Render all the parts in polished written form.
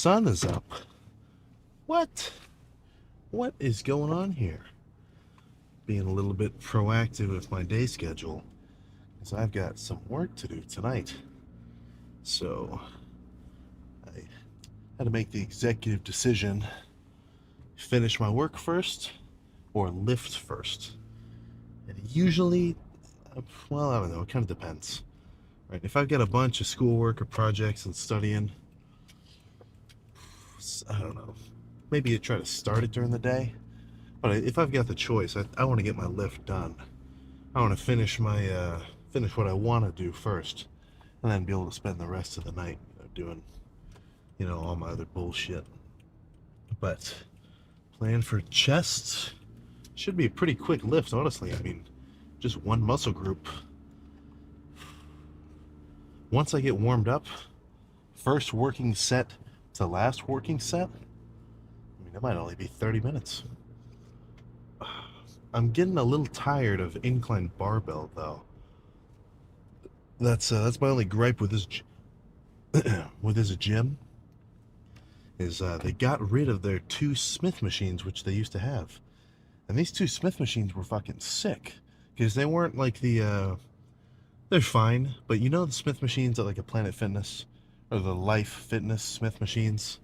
sun is up. What? What is going on here? Being a little bit proactive with my day schedule, because I've got some work to do tonight. So I had to make the executive decision: finish my work first or lift first. And usually, well, I don't know, it kind of depends. Right? If I've got a bunch of schoolwork or projects and studying, I don't know, maybe I try to start it during the day. But if I've got the choice, I want to get my lift done. I want to finish what I want to do first, and then be able to spend the rest of the night doing, all my other bullshit. But plan for chest should be a pretty quick lift, honestly. I mean, just one muscle group. Once I get warmed up, first working set to last working set, I mean, it might only be 30 minutes. I'm getting a little tired of incline barbell, though. That's my only gripe with this with this gym. Is they got rid of their two Smith machines, which they used to have, and these two Smith machines were fucking sick because they weren't like they're fine, but the Smith machines at like a Planet Fitness or the Life Fitness Smith machines,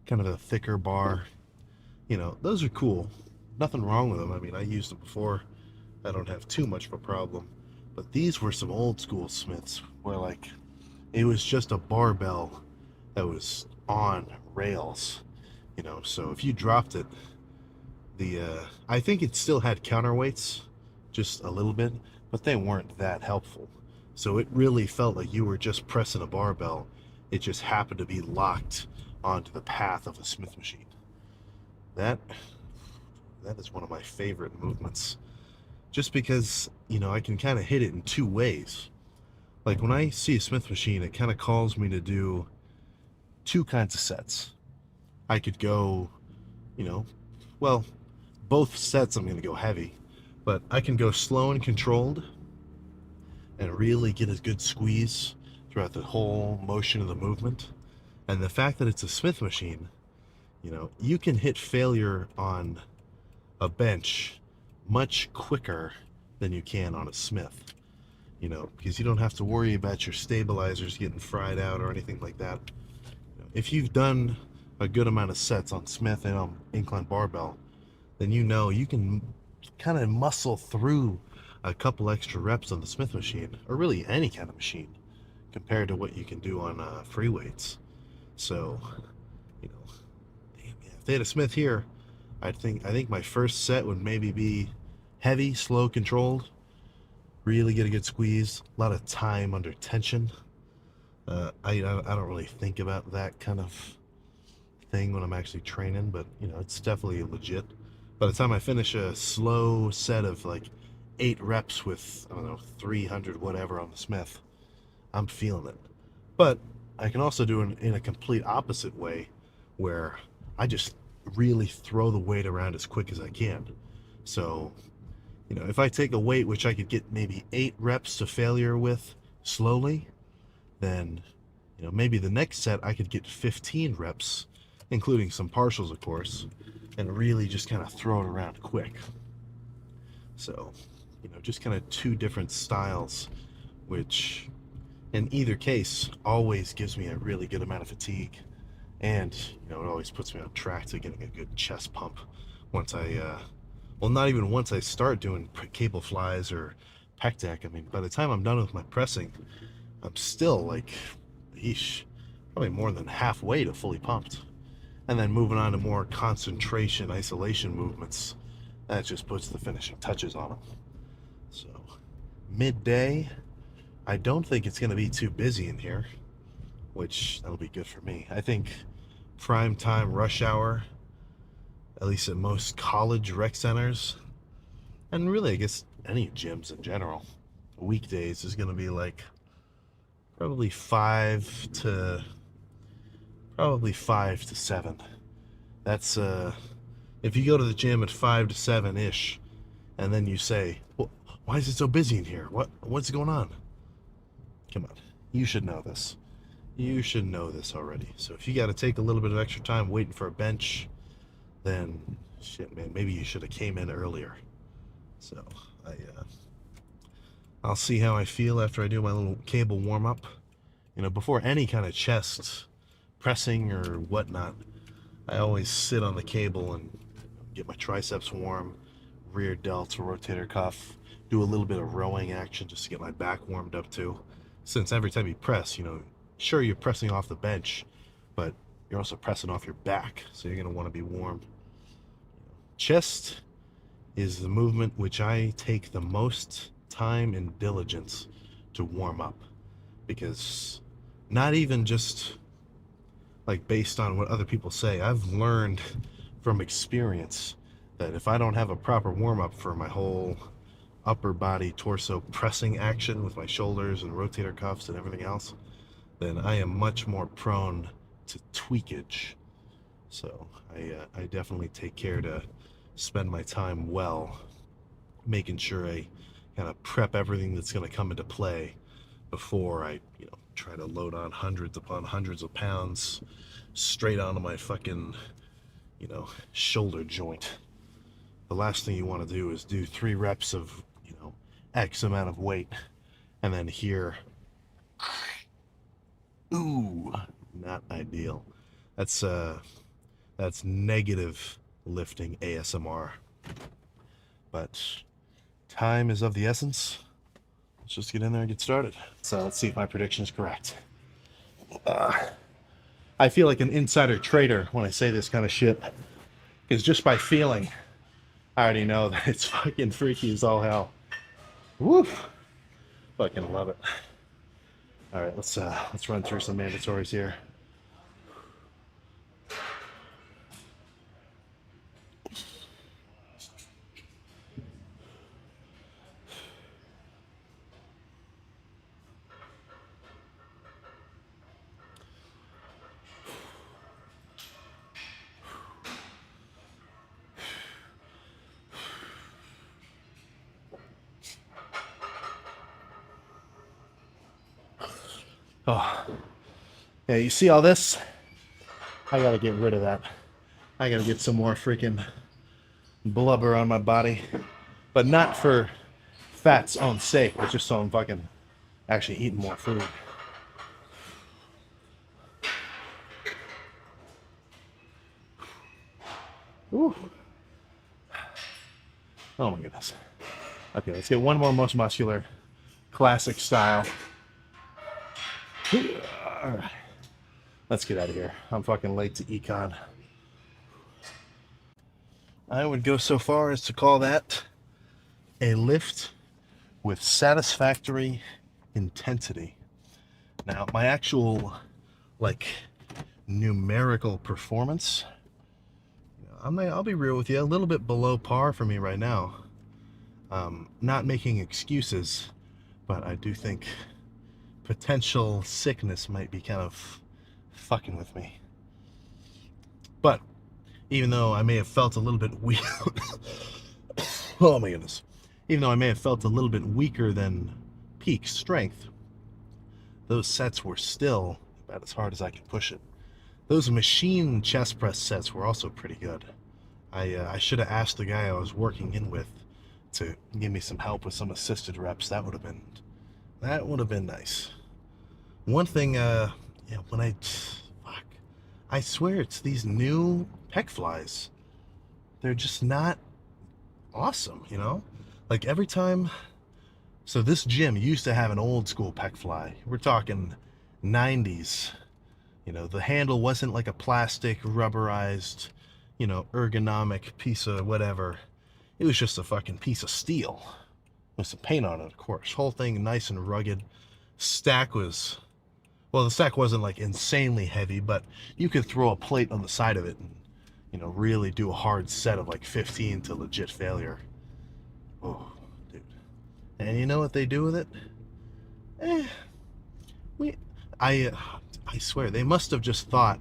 kind of a thicker bar. Those are cool. Nothing wrong with them. I mean, I used them before. I don't have too much of a problem. But these were some old school Smiths where like it was just a barbell that was on rails. So if you dropped it, I think it still had counterweights, just a little bit, but they weren't that helpful. So it really felt like you were just pressing a barbell. It just happened to be locked onto the path of a Smith machine. That is one of my favorite movements, just because I can kind of hit it in two ways. Like when I see a Smith machine, it kind of calls me to do two kinds of sets. I could go, well, both sets I'm going to go heavy, but I can go slow and controlled and really get a good squeeze throughout the whole motion of the movement. And the fact that it's a Smith machine, you can hit failure on a bench much quicker than you can on a Smith, because you don't have to worry about your stabilizers getting fried out or anything like that. If you've done a good amount of sets on Smith and on incline barbell, then you can kind of muscle through a couple extra reps on the Smith machine, or really any kind of machine, compared to what you can do on free weights. So, if they had a Smith here, I think my first set would maybe be heavy, slow, controlled. Really get a good squeeze. A lot of time under tension. I don't really think about that kind of thing when I'm actually training, but it's definitely legit. By the time I finish a slow set of like 8 reps with 300 whatever on the Smith, I'm feeling it. But I can also do it in a complete opposite way, where I just really throw the weight around as quick as I can. So, if I take a weight which I could get maybe 8 reps to failure with slowly, then, maybe the next set I could get 15 reps, including some partials, of course, and really just kind of throw it around quick. So, just kind of two different styles, which in either case always gives me a really good amount of fatigue. And, it always puts me on track to getting a good chest pump once not even once I start doing cable flies or pec deck. I mean, by the time I'm done with my pressing, I'm still like, probably more than halfway to fully pumped. And then moving on to more concentration, isolation movements, that just puts the finishing touches on them. So, midday, I don't think it's going to be too busy in here, which that'll be good for me. I think prime time rush hour, at least at most college rec centers, and really I guess any gyms in general, weekdays is going to be like probably 5 to 7. That's if you go to the gym at 5 to 7 ish, and then you say, well, why is it so busy in here? What's going on? Come on, you should know this. You should know this already. So if you got to take a little bit of extra time waiting for a bench, then shit, man, maybe you should have came in earlier. So I'll see how I feel after I do my little cable warm up. You know, before any kind of chest pressing or whatnot, I always sit on the cable and get my triceps warm, rear delts, rotator cuff, do a little bit of rowing action just to get my back warmed up too. Since every time you press, you know, sure you're pressing off the bench, but you're also pressing off your back, so you're going to want to be warm. Chest is the movement which I take the most time and diligence to warm up, because not even just like based on what other people say, I've learned from experience that if I don't have a proper warm up for my whole upper body torso pressing action with my shoulders and rotator cuffs and everything else, then I am much more prone to tweakage. So I definitely take care to spend my time well, making sure I kind of prep everything that's going to come into play before I, you know, try to load on hundreds upon hundreds of pounds straight onto my fucking, you know, shoulder joint. The last thing you want to do is do 3 reps of, you know, X amount of weight and then hear, ooh, not ideal. That's negative lifting ASMR. But time is of the essence. Let's just get in there and get started. So let's see if my prediction is correct. I feel like an insider trader when I say this kind of shit, because just by feeling, I already know that it's fucking freaky as all hell. Woof! Fucking love it. All right, let's run through some mandatories here. Oh, yeah, you see all this? I gotta get rid of that. I gotta get some more freaking blubber on my body. But not for fat's own sake, but just so I'm fucking actually eating more food. Ooh. Oh my goodness. Okay, let's get one more most muscular, classic style. All right. Let's get out of here. I'm fucking late to econ. I would go so far as to call that a lift with satisfactory intensity. Now, my actual, like, numerical performance, I'll be real with you, a little bit below par for me right now. Not making excuses, but I do think potential sickness might be kind of fucking with me. But even though I may have felt a little bit weak, oh my goodness, even though I may have felt a little bit weaker than peak strength, those sets were still about as hard as I could push it. Those machine chest press sets were also pretty good. I should have asked the guy I was working in with to give me some help with some assisted reps. That would have been nice. One thing, when I swear it's these new pec flies. They're just not awesome, you know? Like every time, so this gym used to have an old school pec fly. We're talking 90s. You know, the handle wasn't like a plastic, rubberized, you know, ergonomic piece of whatever. It was just a fucking piece of steel with some paint on it, of course. Whole thing nice and rugged. Stack was, well, the stack wasn't like insanely heavy, but you could throw a plate on the side of it and, you know, really do a hard set of like 15 to legit failure. Oh, dude. And you know what they do with it? I swear, they must have just thought,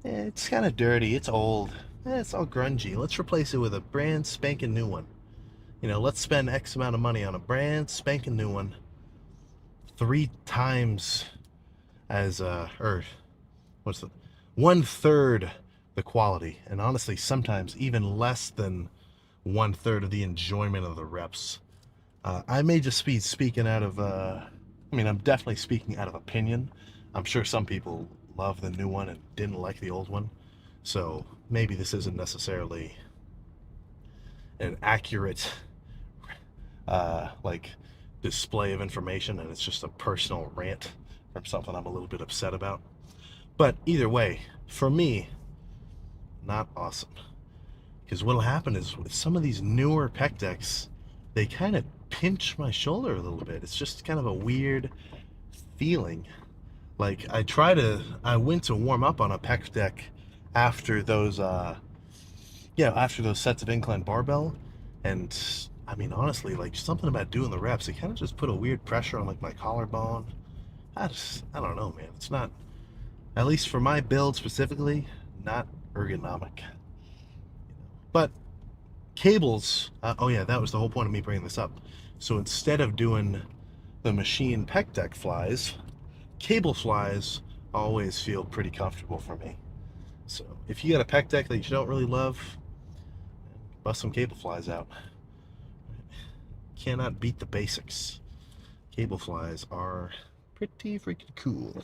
it's kind of dirty, it's old, it's all grungy. Let's replace it with a brand spanking new one. You know, let's spend X amount of money on a brand spanking new one. 3 times as or what's the 1/3 the quality, and honestly, sometimes even less than 1/3 of the enjoyment of the reps. I may just be speaking out of, I mean, I'm definitely speaking out of opinion. I'm sure some people love the new one and didn't like the old one. So maybe this isn't necessarily an accurate, like, display of information, and it's just a personal rant from something I'm a little bit upset about. But either way, for me, not awesome. Because what'll happen is with some of these newer pec decks, they kind of pinch my shoulder a little bit. It's just kind of a weird feeling. Like I went to warm up on a pec deck after those, after those sets of incline barbell, and I mean honestly, like something about doing the reps, it kind of just put a weird pressure on like my collarbone. I don't know, man. It's not, at least for my build specifically, not ergonomic. But cables, oh yeah, that was the whole point of me bringing this up. So instead of doing the machine pec deck flies, cable flies always feel pretty comfortable for me. So if you got a pec deck that you don't really love, bust some cable flies out. Cannot beat the basics. Cable flies are pretty freaking cool.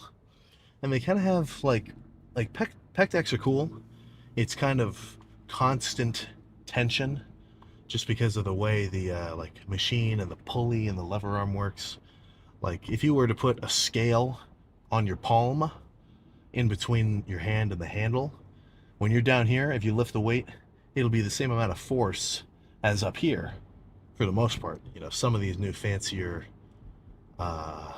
And they kind of have like pec decks are cool. It's kind of constant tension just because of the way the like machine and the pulley and the lever arm works. Like if you were to put a scale on your palm in between your hand and the handle, when you're down here, if you lift the weight, it'll be the same amount of force as up here for the most part. You know, some of these new fancier, I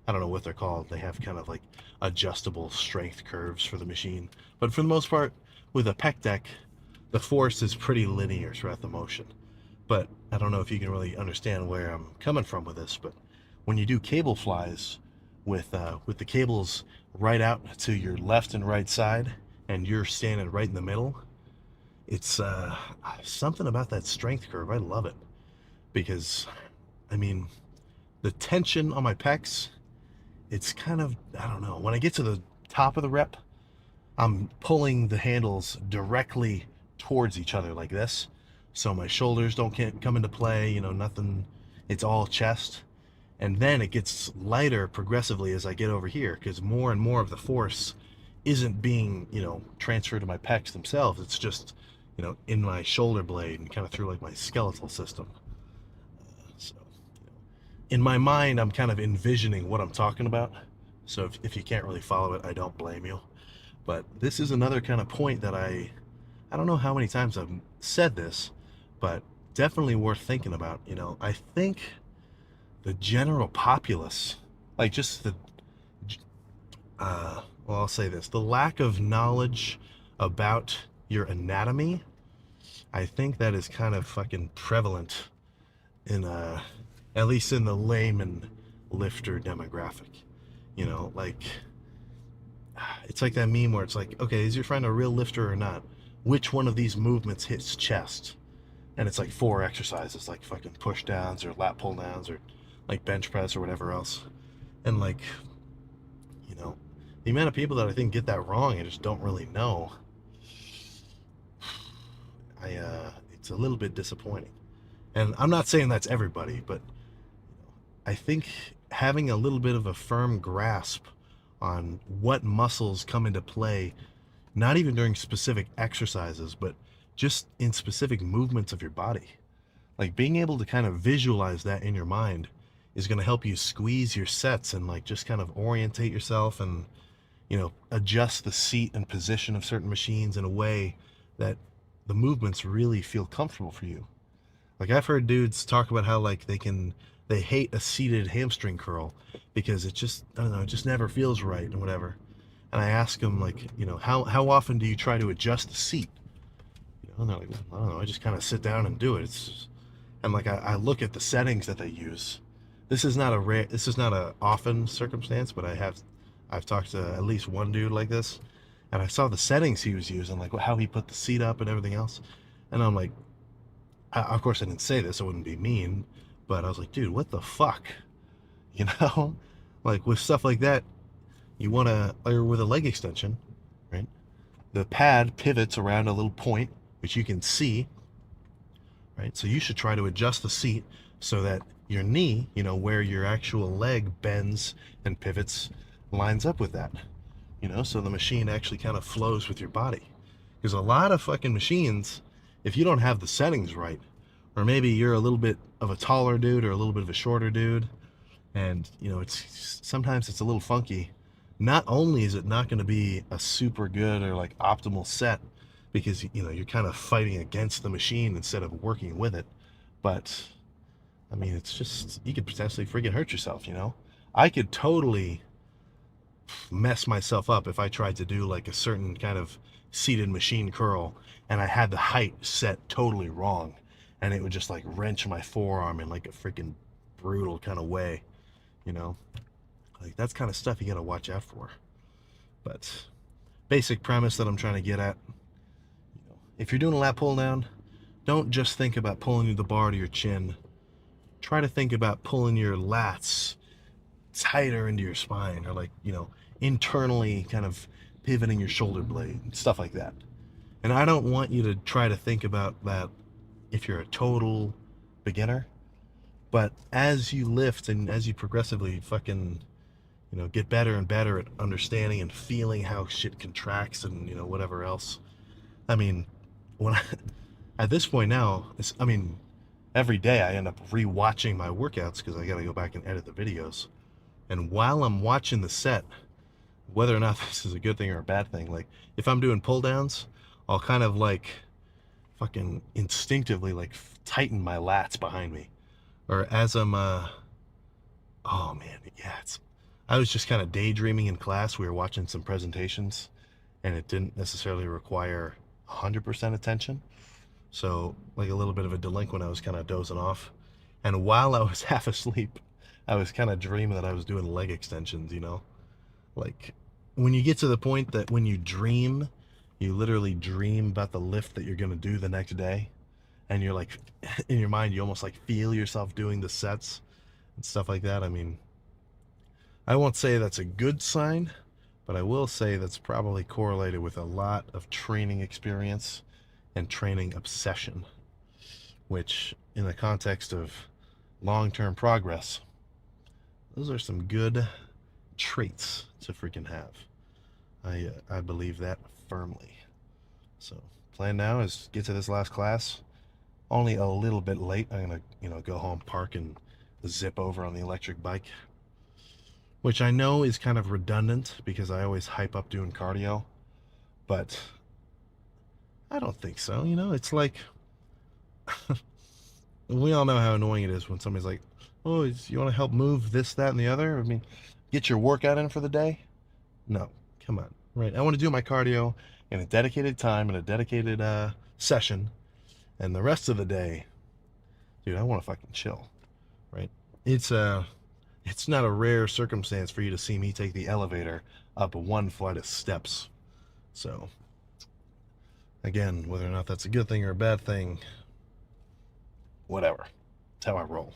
don't know what they're called. They have kind of like adjustable strength curves for the machine. But for the most part, with a pec deck, the force is pretty linear throughout the motion. But I don't know if you can really understand where I'm coming from with this, but when you do cable flies with the cables right out to your left and right side, and you're standing right in the middle, it's something about that strength curve. I love it because, I mean, the tension on my pecs, it's kind of, I don't know, when I get to the top of the rep, I'm pulling the handles directly towards each other like this, so my shoulders can't come into play, you know, nothing, it's all chest. And then it gets lighter progressively as I get over here, because more and more of the force isn't being, you know, transferred to my pecs themselves. It's just, you know, in my shoulder blade and kind of through like my skeletal system. So, you know, in my mind, I'm kind of envisioning what I'm talking about. So if you can't really follow it, I don't blame you. But this is another kind of point that I don't know how many times I've said this, but definitely worth thinking about. You know, I think the general populace, like just the, well, I'll say this, the lack of knowledge about your anatomy, I think that is kind of fucking prevalent in, at least in the layman lifter demographic. You know, like, it's like that meme where it's like, okay, is your friend a real lifter or not? Which one of these movements hits chest? And it's like 4 exercises, like fucking push downs or lat pull downs or like bench press or whatever else. And like, you know, the amount of people that I think get that wrong and just don't really know, it's a little bit disappointing. And I'm not saying that's everybody, but I think having a little bit of a firm grasp on what muscles come into play, not even during specific exercises, but just in specific movements of your body. Like being able to kind of visualize that in your mind is going to help you squeeze your sets and like just kind of orientate yourself and, you know, adjust the seat and position of certain machines in a way that the movements really feel comfortable for you. Like I've heard dudes talk about how like they hate a seated hamstring curl because it just, I don't know, it just never feels right and whatever. And I ask them like, you know, how often do you try to adjust the seat? You know, and they're like, I don't know, I just kind of sit down and do it. And like I look at the settings that they use. This is not a often circumstance, but I've talked to at least one dude like this, and I saw the settings he was using, like how he put the seat up and everything else. And I'm like, of course I didn't say this, I wouldn't be mean, but I was like, dude, what the fuck? You know, like with stuff like that, you want to, or with a leg extension, right? The pad pivots around a little point, which you can see, right? So you should try to adjust the seat so that your knee, where your actual leg bends and pivots, lines up with that, so the machine actually kind of flows with your body. Because a lot of fucking machines, if you don't have the settings right, or maybe you're a little bit of a taller dude or a little bit of a shorter dude, and it's sometimes it's a little funky. Not only is it not going to be a super good or like optimal set, because you're kind of fighting against the machine instead of working with it, but I mean, it's just, you could potentially freaking hurt yourself. I could totally mess myself up if I tried to do like a certain kind of seated machine curl and I had the height set totally wrong, and it would just like wrench my forearm in like a freaking brutal kind of way. you know like that's kind of stuff you got to watch out for. But basic premise that I'm trying to get at, if you're doing a lat pull down, don't just think about pulling the bar to your chin. Try to think about pulling your lats tighter into your spine, or like internally kind of pivoting your shoulder blade, stuff like that. And I don't want you to try to think about that if you're a total beginner. But as you lift and as you progressively fucking, get better and better at understanding and feeling how shit contracts and, whatever else. I mean, when I, at this point now, every day I end up re-watching my workouts because I got to go back and edit the videos. And while I'm watching the set, whether or not this is a good thing or a bad thing, like if I'm doing pull downs, I'll kind of like fucking instinctively like tighten my lats behind me. Or as I'm oh man, yeah, I was just kind of daydreaming in class. We were watching some presentations and it didn't necessarily require 100% attention. So like a little bit of a delinquent, I was kind of dozing off. And while I was half asleep, I was kind of dreaming that I was doing leg extensions, Like when you get to the point that when you dream, you literally dream about the lift that you're going to do the next day. And you're like, in your mind, you almost like feel yourself doing the sets and stuff like that. I mean, I won't say that's a good sign, but I will say that's probably correlated with a lot of training experience and training obsession, which in the context of long-term progress, those are some good traits to freaking have. I believe that firmly. So plan now is get to this last class. Only a little bit late. I'm gonna go home, park, and zip over on the electric bike, which I know is kind of redundant because I always hype up doing cardio, but I don't think so. It's like we all know how annoying it is when somebody's like, "Oh, you want to help move this, that, and the other?" I mean, get your workout in for the day. No, come on, right? I want to do my cardio in a dedicated time, in a dedicated session, and the rest of the day, dude, I want to fucking chill, right? It's not a rare circumstance for you to see me take the elevator up one flight of steps. So, again, whether or not that's a good thing or a bad thing, whatever. That's how I roll.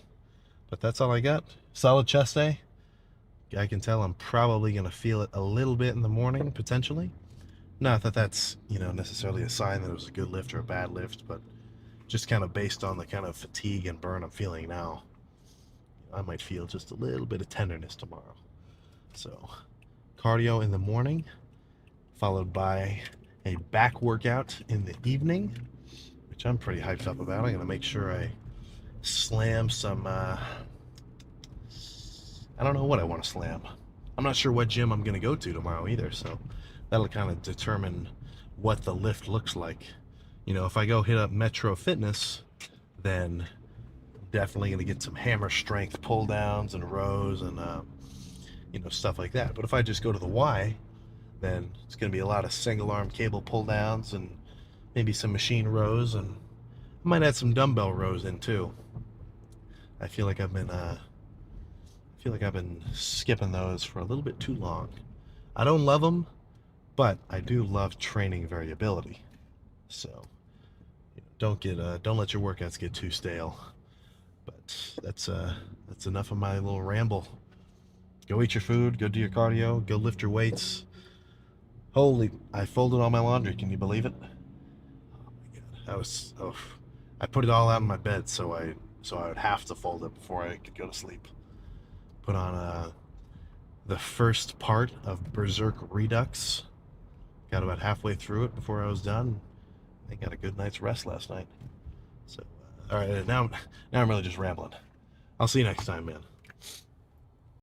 But that's all I got. Solid chest day. I can tell I'm probably going to feel it a little bit in the morning, potentially. Not that that's, necessarily a sign that it was a good lift or a bad lift, but just kind of based on the kind of fatigue and burn I'm feeling now, I might feel just a little bit of tenderness tomorrow. So, cardio in the morning, followed by a back workout in the evening, which I'm pretty hyped up about. I'm going to make sure I slam some, I don't know what I want to slam. I'm not sure what gym I'm going to go to tomorrow either, so that'll kind of determine what the lift looks like. If I go hit up Metro Fitness, then definitely going to get some hammer strength pull downs and rows and stuff like that. But if I just go to the Y, then it's going to be a lot of single arm cable pull downs and maybe some machine rows, and I might add some dumbbell rows in too. I feel like I've been skipping those for a little bit too long. I don't love them, but I do love training variability. So don't let your workouts get too stale. But that's enough of my little ramble. Go eat your food, go do your cardio, go lift your weights. Holy, I folded all my laundry. Can you believe it? Oh my God. I put it all out in my bed so I would have to fold it before I could go to sleep. Put on the first part of Berserk Redux. Got about halfway through it before I was done. I got a good night's rest last night. So, all right, now I'm really just rambling. I'll see you next time, man.